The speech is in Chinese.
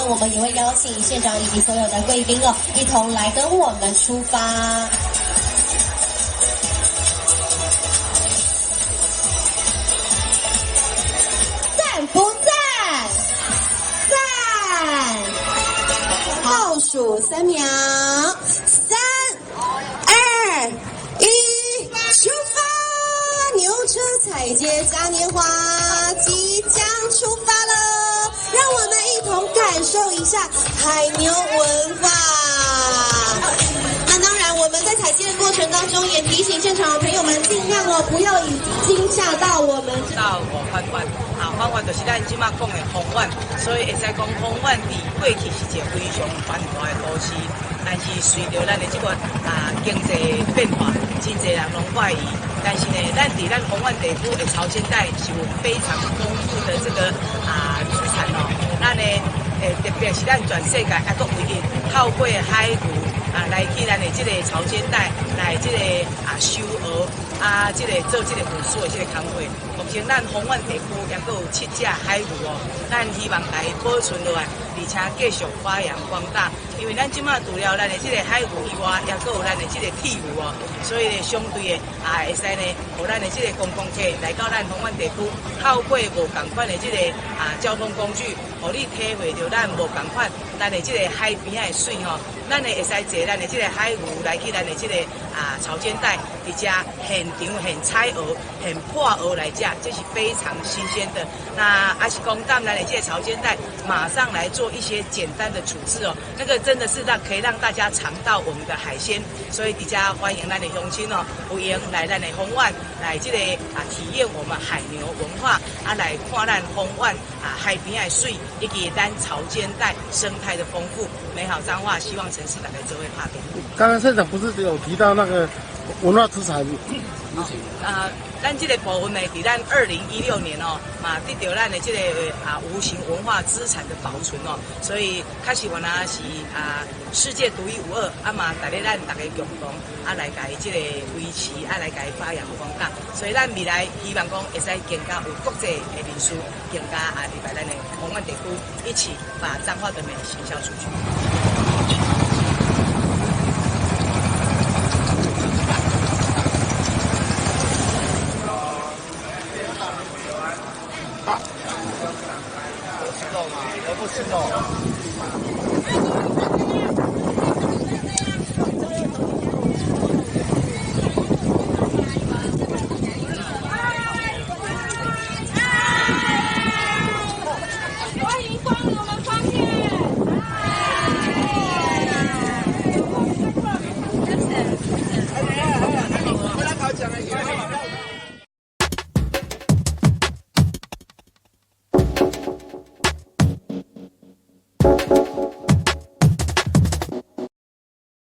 我们也会邀请县长以及所有的贵宾哦，一同来跟我们出发。赞不赞？赞！倒数3秒，3、2、1，出发！牛车彩街嘉年华即将出发了，让我们一同感受一下海牛文化。那当然，我们在采接的过程当中，也提醒现场的朋友们尽量不要惊吓到我们。到环湾环湾就是咱即马讲的风湾，所以会使讲风湾伫过去是一个非常繁华的都市，但是随着咱的这个经济变化，真侪人拢怀疑。但是呢，咱伫咱风湾地区的潮间带是有非常丰富的这个资产哦。咱呢，特别是咱全世界还阁唯一透过海牛来去咱的这个潮间带来这个收鹅这个做这个运输的这个工作。目前咱风湾地区也阁有7只海牛哦，咱希望来保存落来，而且继续发扬光大。因为咱即马除了咱的这个海牛以外，也阁有咱的这个铁牛哦，所以呢，相对的会使呢，互咱的这个观光客来到咱风湾地区，透过无共款的这个交通工具，互你体会到咱无共款咱的这个海边的水吼，咱呢会使坐咱的这个海牛来去咱的这个潮间带，伫遮现场现采鹅、现破鹅来食，这是非常新鲜的。那还是讲咱的这个潮间带，马上来做一些简单的处置哦，那个真的是可以让大家尝到我们的海鲜，所以伫遮欢迎咱的乡亲哦，有闲来咱的风湾来这个体验我们海牛文化来看咱风湾海边的水，以及咱潮间带生态的丰富美好彰化，希望城市大家做会拍片。刚刚县长不是有提到那个文化资产？咱这个部分呢，伫咱2016年哦，得到咱的这个无形文化资产的保存哦，所以确实原来是世界独一无二带咧咱大家共同来甲伊这个维持来甲伊发扬光大，所以咱未来希望讲会使更加有国际的人士更加入来咱的风湾地区，一起把彰化的美行销出去。吃肉嘛，我不吃肉。